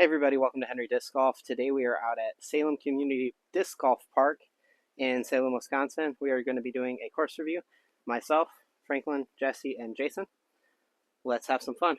Hey everybody, welcome to Henry Disc Golf. Today we are out at Salem Community Disc Golf Park in Salem, Wisconsin. We are going to be doing a course review. Myself, Franklin, Jesse, and Jason. Let's have some fun.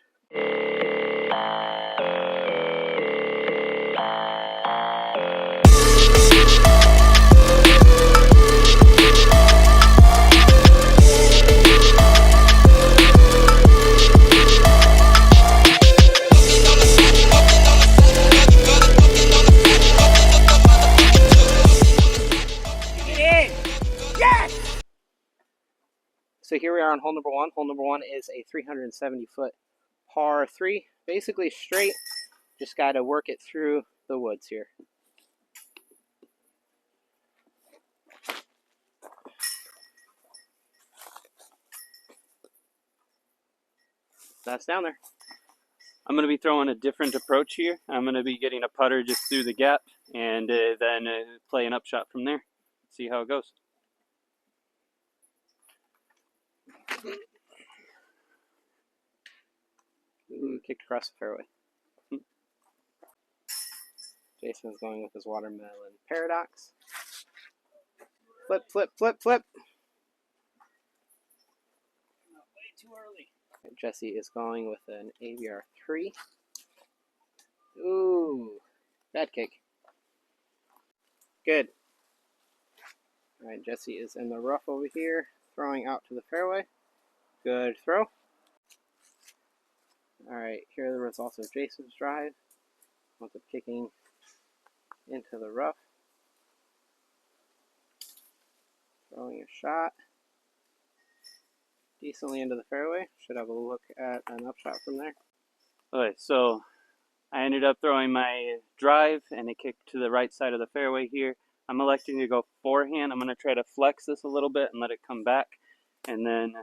So here we are on hole number one. Hole number one is a 370-foot par 3, basically straight. Just got to work it through the woods here. That's down there. I'm going to be throwing a different approach here. I'm going to be getting a putter just through the gap and then play an upshot from there. See how it goes. Ooh, kicked across the fairway. Jason's going with his watermelon paradox. Flip, flip, flip, flip. Way too early. Jesse is going with an AVR 3. Ooh, bad kick. Good. Alright, Jesse is in the rough over here, throwing out to the fairway. Good throw. Alright, here are the results of Jason's drive. Winds up kicking into the rough. Throwing a shot. Decently into the fairway. Should have a look at an upshot from there. Okay, so I ended up throwing my drive and it kicked to the right side of the fairway here. I'm electing to go forehand. I'm going to try to flex this a little bit and let it come back. And then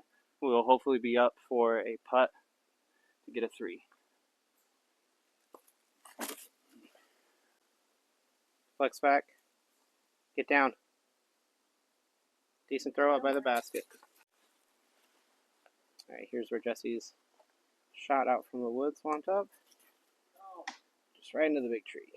we'll hopefully be up for a putt to get a 3. Flex back. Get down. Decent throw up by the basket. Alright, here's where Jesse's shot out from the woods wound up. Just right into the big tree.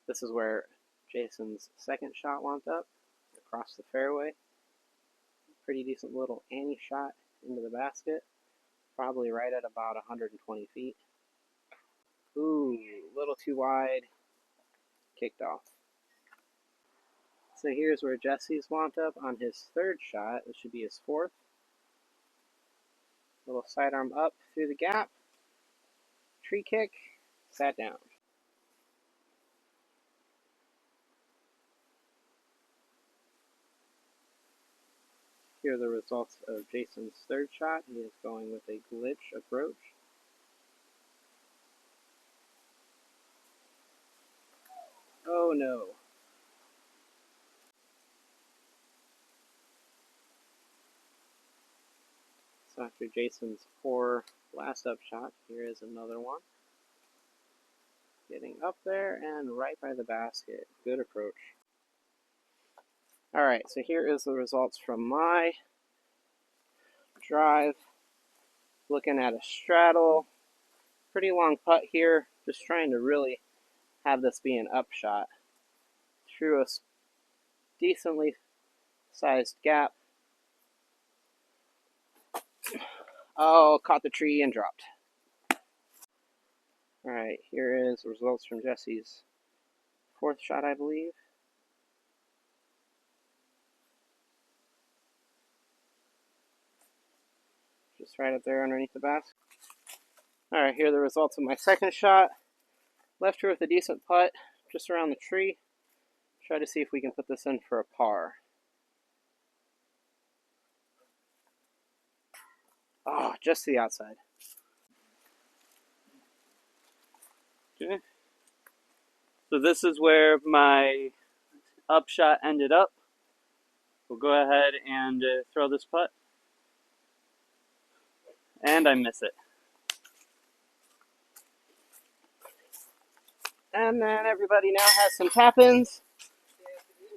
This is where Jason's second shot wound up, across the fairway. Pretty decent little Annie shot into the basket. Probably right at about 120 feet. Ooh, a little too wide. Kicked off. So here's where Jesse's wound up on his third shot. This should be his fourth. Little sidearm up through the gap. Tree kick. Sat down. Here are the results of Jason's third shot. He is going with a glitch approach. Oh no. So after Jason's poor last up shot, here is another one. Getting up there and right by the basket. Good approach. Alright, so here is the results from my drive. Looking at a straddle. Pretty long putt here. Just trying to really have this be an upshot. Through a decently sized gap. Oh, caught the tree and dropped. Alright, here is the results from Jesse's fourth shot, I believe. Just right up there underneath the basket. Alright, here are the results of my second shot. Left here with a decent putt, just around the tree. Try to see if we can put this in for a par. Oh, just to the outside. Okay. So this is where my upshot ended up. We'll go ahead and throw this putt. And I miss it. And then everybody now has some tap-ins.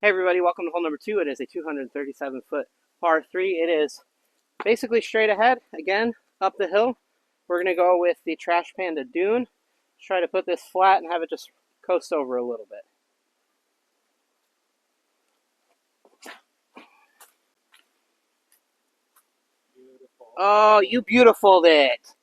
Hey everybody, welcome to hole number 2. It is a 237-foot par 3. It is basically straight ahead, again, up the hill. We're going to go with the Trash Panda Dune. Let's try to put this flat and have it just coast over a little bit. Beautiful. Oh, you beautifuled it.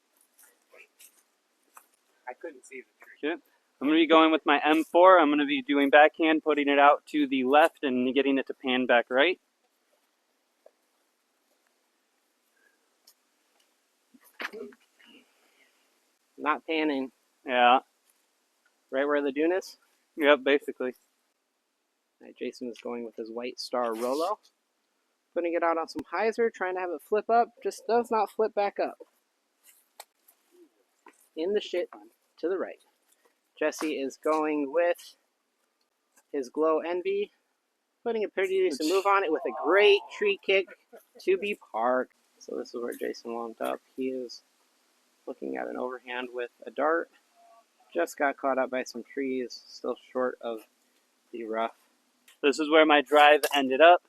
I couldn't see the tree. Okay. I'm going to be going with my M4. I'm going to be doing backhand, putting it out to the left and getting it to pan back right. Not panning. Yeah. Right where the dune is? Yep, basically. Right, Jason is going with his White Star Rolo. Putting it out on some hyzer, trying to have it flip up. Just does not flip back up. In the shit to the right. Jesse is going with his Glow Envy. Putting a pretty decent move on it with a great tree kick to be parked. So this is where Jason wound up. He is looking at an overhand with a dart. Just got caught up by some trees, still short of the rough. This is where my drive ended up.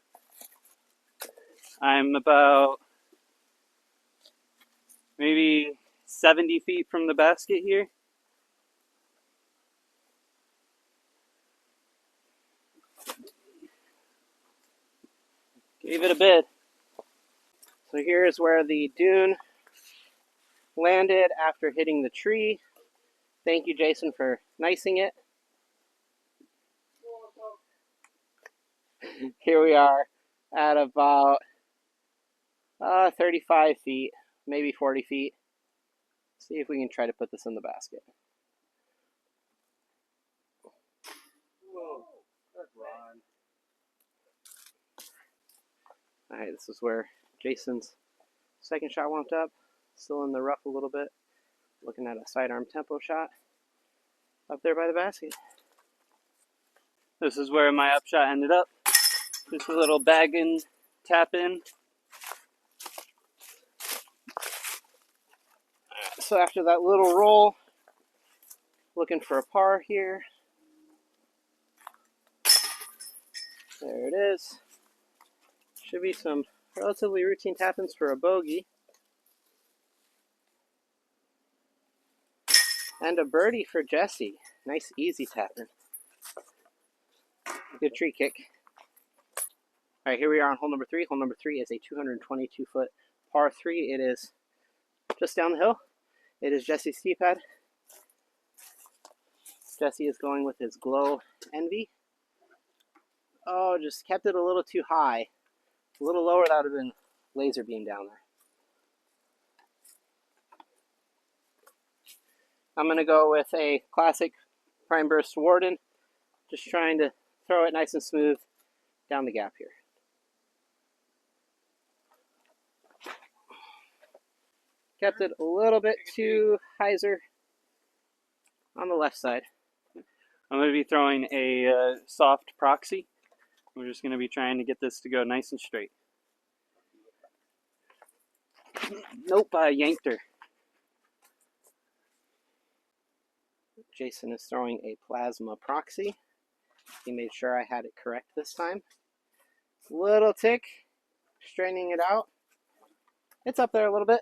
I'm about maybe 70 feet from the basket here. Gave it a bid. So here's where the dune landed after hitting the tree. Thank you, Jason, for nicing it. Here we are at about 35 feet, maybe 40 feet. See if we can try to put this in the basket. Whoa, good run. All right, this is where Jason's second shot wound up. Still in the rough a little bit. Looking at a sidearm tempo shot up there by the basket. This is where my upshot ended up. Just a little bag and tap in. So after that little roll, looking for a par here. There it is. Should be some relatively routine tap-ins for a bogey. And a birdie for Jesse. Nice easy tap-in. Good tree kick. All right, here we are on hole number 3. Hole number 3 is a 222-foot par 3. It is just down the hill. It is Jesse's tee pad. Jesse is going with his Glow Envy. Oh, just kept it a little too high. A little lower, that would have been laser beam down there. I'm going to go with a classic Prime Burst Warden. Just trying to throw it nice and smooth down the gap here. Kept it a little bit too hyzer on the left side. I'm going to be throwing a soft proxy. We're just going to be trying to get this to go nice and straight. Nope, I yanked her. Jason is throwing a plasma proxy. He made sure I had it correct this time. Little tick, straightening it out. It's up there a little bit.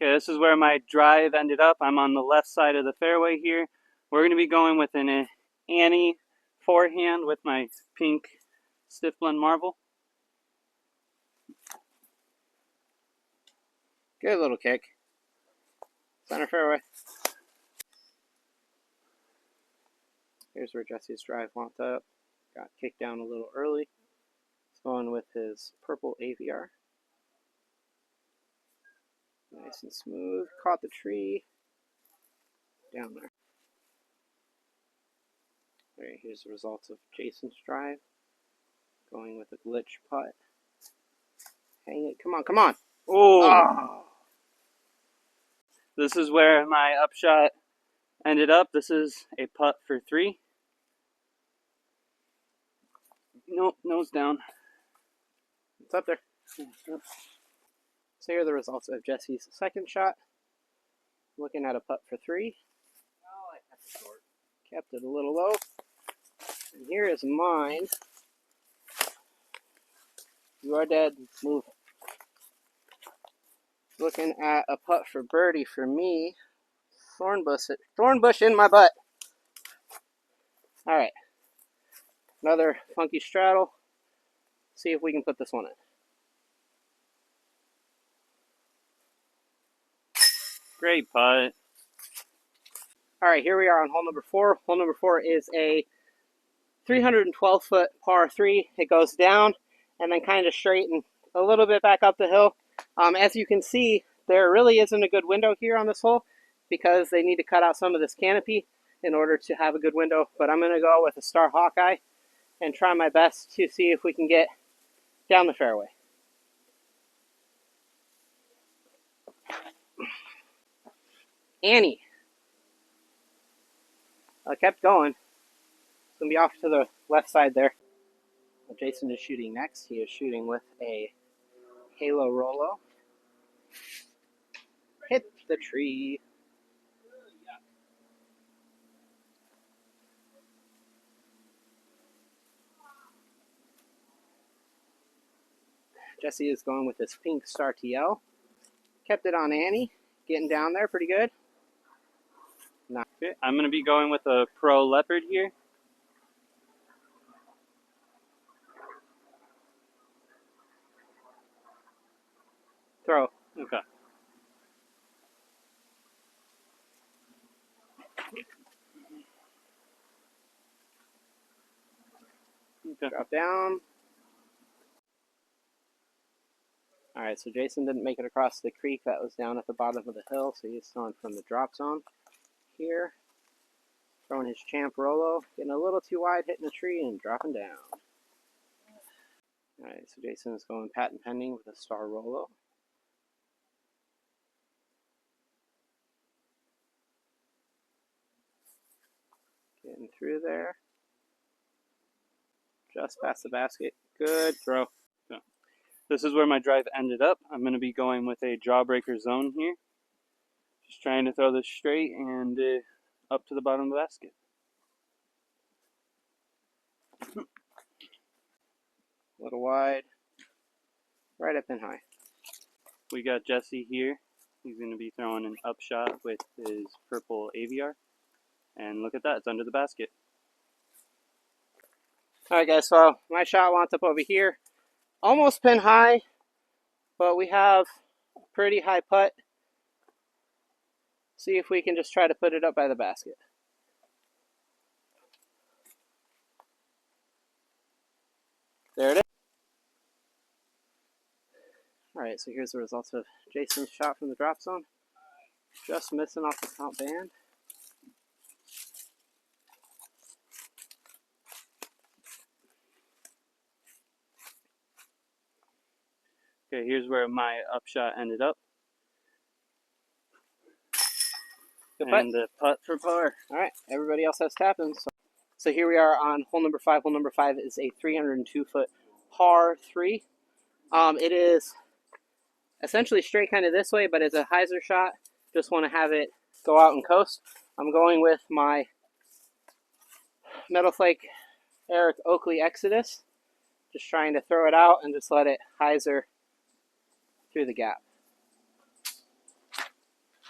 Okay, this is where my drive ended up. I'm on the left side of the fairway here. We're going to be going with an Annie forehand with my pink stiff blend marble. Good little kick. Center fairway. Here's where Jesse's drive wound up. Got kicked down a little early. He's going with his purple AVR. Nice and smooth. Caught the tree. Down there. Alright, here's the results of Jason's drive. Going with a glitch putt. Hang it. Come on, come on. Oh! This is where my upshot ended up. This is a putt for 3. Nope, nose down. It's up there. So here are the results of Jesse's second shot. Looking at a putt for 3. Oh, I kept it short. Kept it a little low. And here is mine. You are dead. Move. Looking at a putt for birdie for me. Thorn bush in my butt. All right. Another funky straddle. See if we can put this one in. Great putt. All right, here we are on hole number 4. Hole number 4 is a 312-foot par 3. It goes down and then kind of straight and a little bit back up the hill. As you can see, there really isn't a good window here on this hole because they need to cut out some of this canopy in order to have a good window. But I'm going to go with a Star Hawkeye and try my best to see if we can get down the fairway. Annie. I kept going. It's going to be off to the left side there. Well, Jason is shooting next. He is shooting with a Halo Rolo. Hit the tree. Jesse is going with this pink Star TL. Kept it on Annie. Getting down there pretty good. Okay, I'm going to be going with a Pro Leopard here. Throw. Okay. Drop down. Alright, so Jason didn't make it across the creek that was down at the bottom of the hill, so he's throwing from the drop zone here. Throwing his champ Rolo, getting a little too wide, hitting the tree and dropping down. Alright, so Jason is going patent pending with a Star Rolo. Getting through there. Just past the basket. Good throw. Okay. This is where my drive ended up. I'm going to be going with a jawbreaker zone here. Just trying to throw this straight and up to the bottom of the basket. A little wide. Right up and high. We got Jesse here. He's going to be throwing an upshot with his purple AVR. And look at that, it's under the basket. Alright guys, so my shot wants up over here. Almost pin high, but we have a pretty high putt. See if we can just try to put it up by the basket. There it is. Alright, so here's the results of Jason's shot from the drop zone. Just missing off the top band. Okay, here's where my upshot ended up. Good putt. And the putt for par. Alright, everybody else has tapping. So here we are on hole number 5. Hole number 5 is a 302-foot par 3. It is essentially straight kind of this way, but it's a hyzer shot. Just want to have it go out and coast. I'm going with my Metal Flake Eric Oakley Exodus. Just trying to throw it out and just let it hyzer through the gap.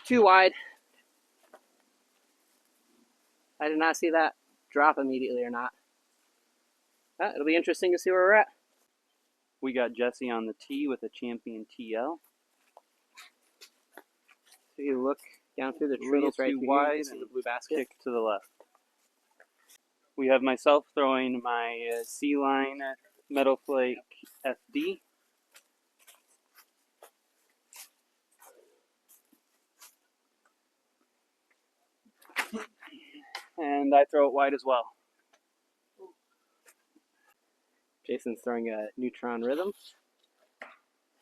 Too wide. I did not see that drop immediately or not. It'll be interesting to see where we're at. We got Jesse on the tee with a Champion TL. So you look down through the A little trees right too here, wide you see and the blue basket. kick to the left. We have myself throwing my C-Line Metal Flake FD. And I throw it wide as well. Jason's throwing a neutron rhythm.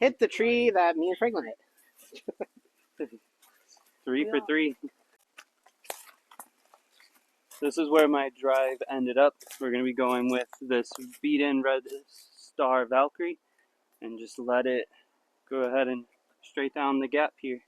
Hit the tree that me and Franklin hit. 3 for 3. This is where my drive ended up. We're going to be going with this beat-in Red Star Valkyrie and just let it go ahead and straight down the gap here.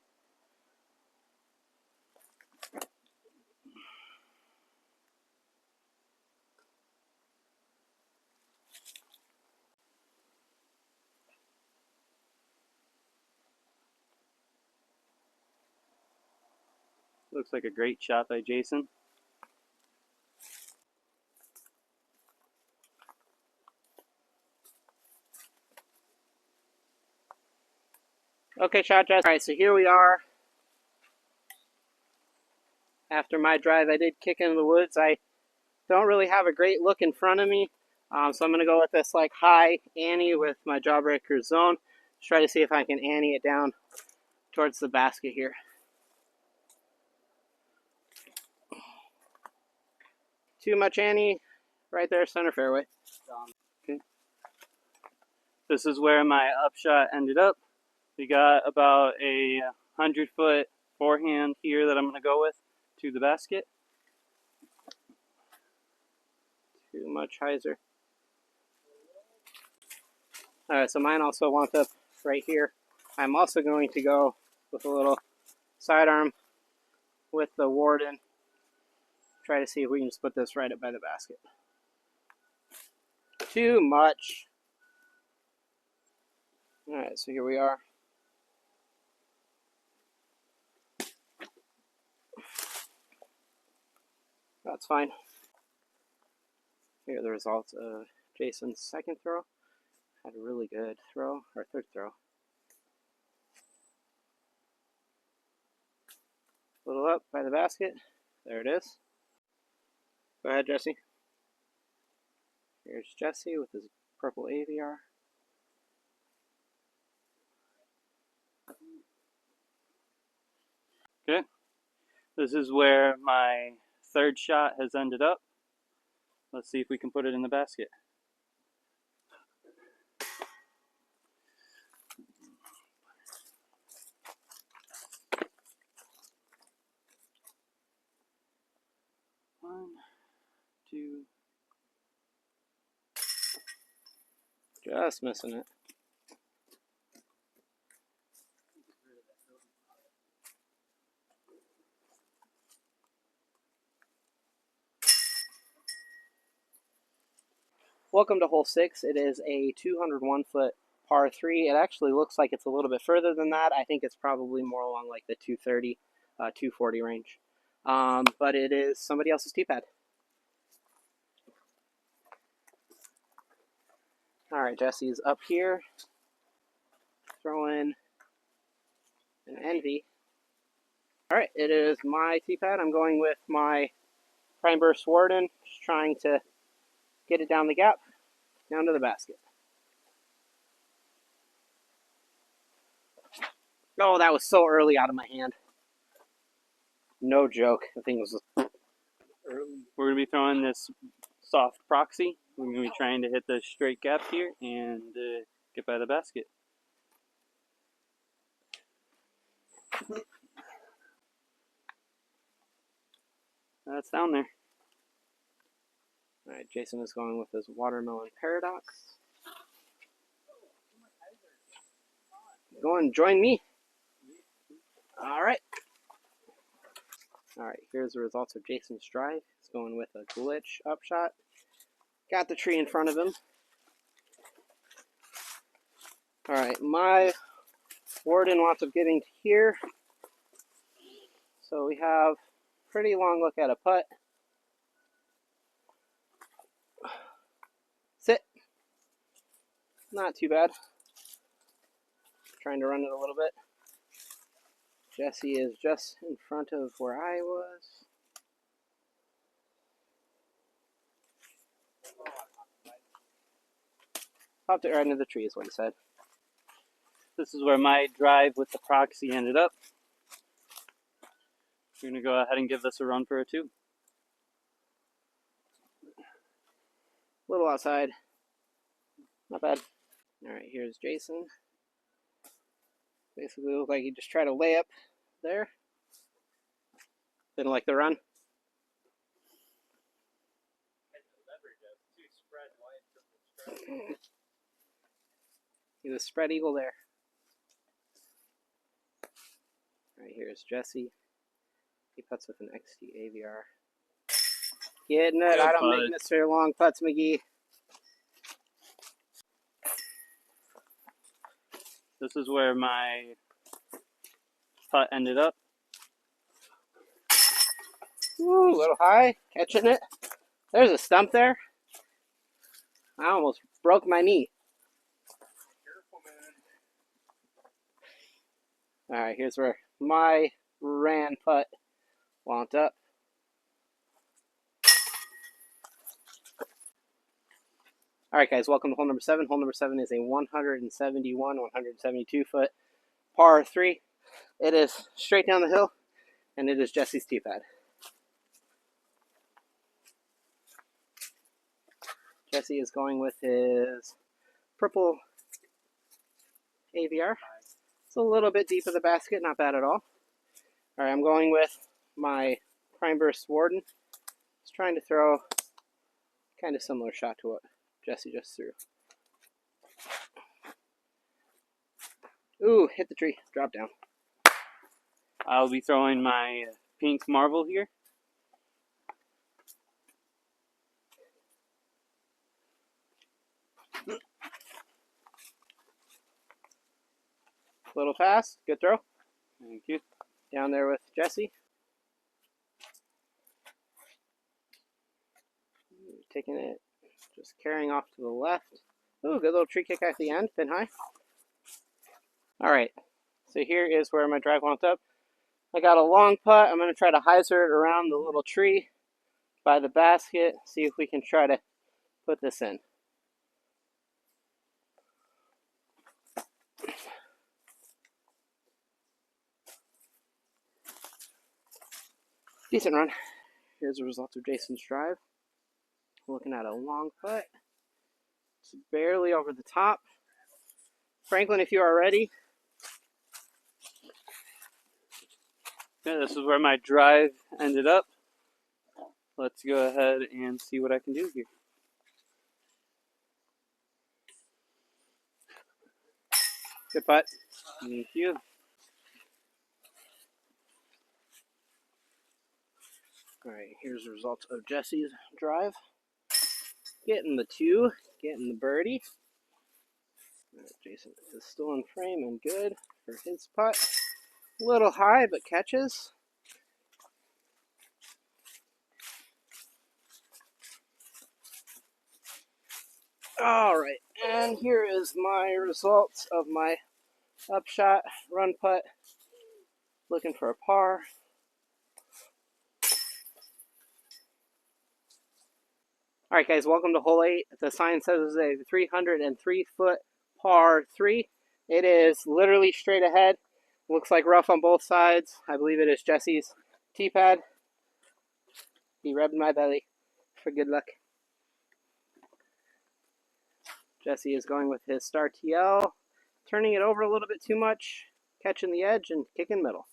Looks like a great shot by Jason. Okay, shot, Jess. All right, so here we are. After my drive, I did kick into the woods. I don't really have a great look in front of me, so I'm going to go with this like high Annie with my jawbreaker zone. Just try to see if I can Annie it down towards the basket here. Too much Annie, right there, center fairway. Okay. This is where my upshot ended up. We got about a 100-foot forehand here that I'm going to go with to the basket. Too much hyzer. Alright, so mine also wants up right here. I'm also going to go with a little sidearm with the Warden. Try to see if we can just put this right up by the basket. Too much. Alright, so here we are. That's fine. Here are the results of Jason's second throw. Had a really good throw, or third throw. A little up by the basket. There it is. Go ahead, Jesse. Here's Jesse with his purple AVR. Okay. This is where my third shot has ended up. Let's see if we can put it in the basket. One, two. Just missing it. Welcome to hole 6. It is a 201-foot par 3. It actually looks like it's a little bit further than that. I think it's probably more along like the 230, 240 range. But it is somebody else's tee pad. All right, Jesse's up here, throwing an Envy. All right, it is my tee pad. I'm going with my Prime Burst Warden, just trying to get it down the gap, down to the basket. Oh, that was so early out of my hand. No joke. I think it was early. We're going to be throwing this soft proxy. We're going to be trying to hit the straight gap here and get by the basket. That's down there. All right, Jason is going with his Watermelon Paradox. Go and join me. All right. All right, here's the results of Jason's drive. He's going with a glitch upshot. Got the tree in front of him. All right, my Warden wants up getting to here. So we have a pretty long look at a putt. Sit. Not too bad. Trying to run it a little bit. Jesse is just in front of where I was. Popped it right into the tree is what he said. This is where my drive with the proxy ended up. We're going to go ahead and give this a run for a 2. A little outside. Not bad. All right, here's Jason. Basically looked like he just tried to lay up there. Didn't like the run. He was spread eagle there. All right, here's Jesse. He putts with an XT AVR. Getting it. Good I don't putt. make necessarily long putts, McGee. This is where my putt ended up. Ooh, a little high, catching it. There's a stump there. I almost broke my knee. All right, here's where my ran putt wound up. All right, guys, welcome to hole number 7. Hole number 7 is a 171, 172 foot par 3. It is straight down the hill, and it is Jesse's tee pad. Jesse is going with his purple AVR. It's a little bit deep of the basket, not bad at all. All right, I'm going with my Prime Burst Warden. Just trying to throw kind of similar shot to what Jesse just threw. Ooh, hit the tree, drop down. I'll be throwing my pink marble here. A little fast, good throw. Thank you. Down there with Jesse. Taking it, just carrying off to the left. Ooh, good little tree kick at the end, pin high. All right, so here is where my drive wound up. I got a long putt. I'm going to try to hyzer it around the little tree by the basket, see if we can try to put this in. Decent run. Here's the result of Jason's drive. Looking at a long putt. It's barely over the top. Franklin, if you are ready. Yeah, this is where my drive ended up. Let's go ahead and see what I can do here. Good putt. Thank you. All right, here's the results of Jesse's drive. Getting the 2, getting the birdie. All right, Jason is still in frame and good for his putt. A little high, but catches. All right, and here is my results of my upshot run putt. Looking for a par. All right, guys, welcome to hole 8. The sign says it's a 303-foot par 3. It is literally straight ahead. Looks like rough on both sides. I believe it is Jesse's tee pad. He rubbed my belly for good luck. Jesse is going with his star TL, turning it over a little bit too much, catching the edge and kicking middle.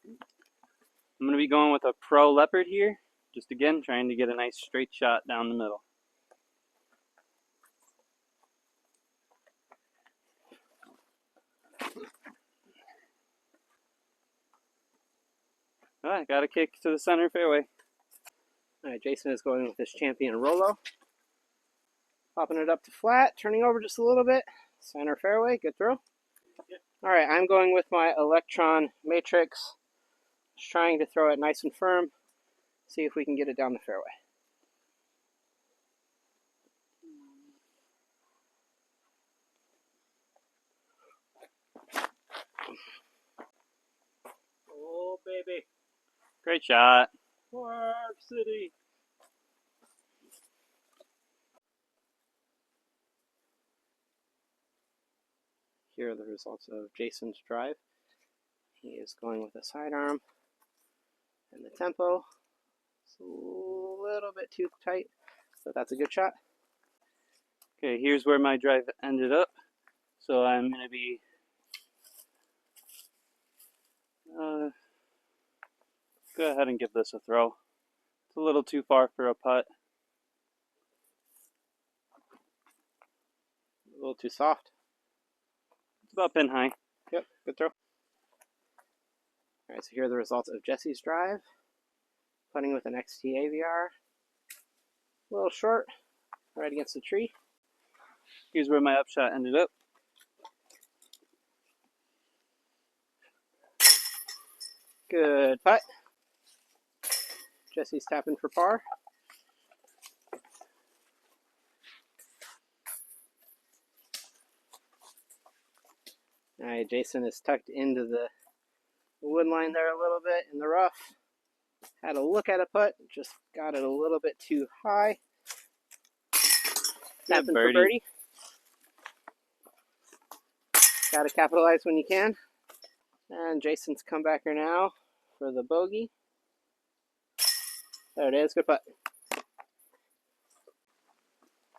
I'm going to be going with a Pro Leopard here. Just again, trying to get a nice straight shot down the middle. All right, got a kick to the center fairway. All right, Jason is going with his Champion Rolo. Popping it up to flat, turning over just a little bit. Center fairway, good throw. All right, I'm going with my Electron Matrix. Just trying to throw it nice and firm. See if we can get it down the fairway. Oh, baby. Great shot. Park City. Here are the results of Jason's drive. He is going with a sidearm. And the tempo. It's a little bit too tight, but that's a good shot. Okay, here's where my drive ended up. So I'm going to be go ahead and give this a throw. It's a little too far for a putt. A little too soft. It's about pin high. Yep, good throw. All right, so here are the results of Jesse's drive. Putting with an XT AVR. A little short, right against the tree. Here's where my upshot ended up. Good putt. Jesse's tapping for par. All right, Jason is tucked into the wood line there a little bit in the rough. Had a look at a putt, just got it a little bit too high. Tapping for birdie. Got to capitalize when you can. And Jason's comebacker now for the bogey. There it is, good putt.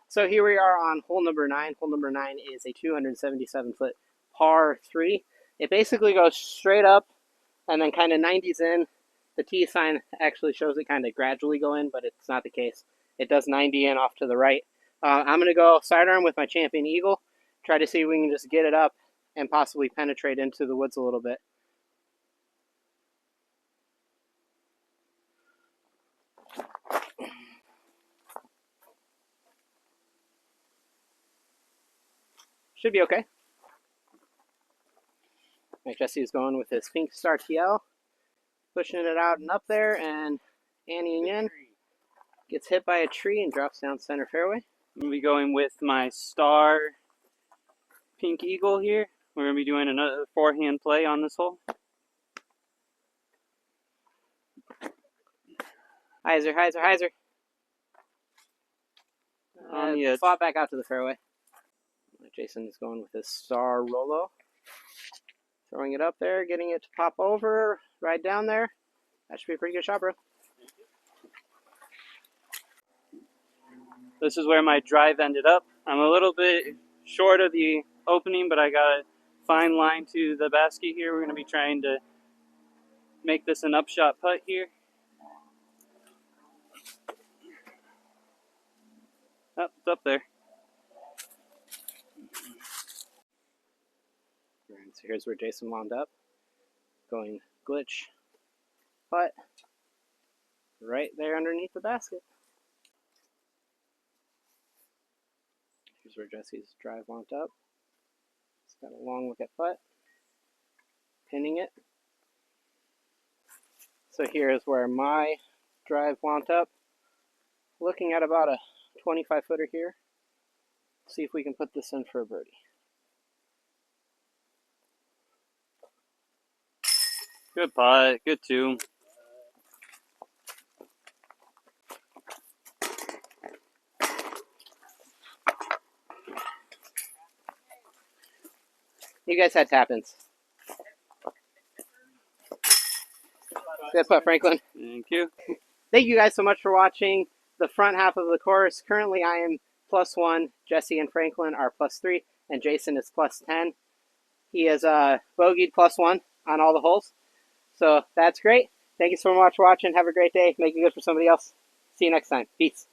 So here we are on hole number 9. Hole number 9 is a 277-foot par 3. It basically goes straight up and then kind of 90s in. The T sign actually shows it kind of gradually go in, but it's not the case. It does 90 in off to the right. I'm going to go sidearm with my Champion Eagle, try to see if we can just get it up and possibly penetrate into the woods a little bit. Should be okay. Right, Jesse is going with his Pink Star TL, pushing it out and up there, and Annie in gets hit by a tree and drops down center fairway. I'm going to be going with my Star Pink Eagle here. We're going to be doing another forehand play on this hole. Hyzer. Slot back out to the fairway. Jason is going with his Star Rolo. Throwing it up there, getting it to pop over, right down there. That should be a pretty good shot, bro. This is where my drive ended up. I'm a little bit short of the opening, but I got a fine line to the basket here. We're going to be trying to make this an upshot putt here. Oh, it's up there. So here's where Jason wound up. Going glitch putt right there underneath the basket. Here's where Jesse's drive wound up. It's got a long look at putt. Pinning it. So here is where my drive wound up. Looking at about a 25-footer here. See if we can put this in for a birdie. Good putt, good two. You guys had tap-ins. Good putt, Franklin. Thank you. Thank you guys so much for watching the front half of the course. Currently, I am +1. Jesse and Franklin are +3, and Jason is +10. He is bogeyed +1 on all the holes. So that's great. Thank you so much for watching. Have a great day. Make it good for somebody else. See you next time. Peace.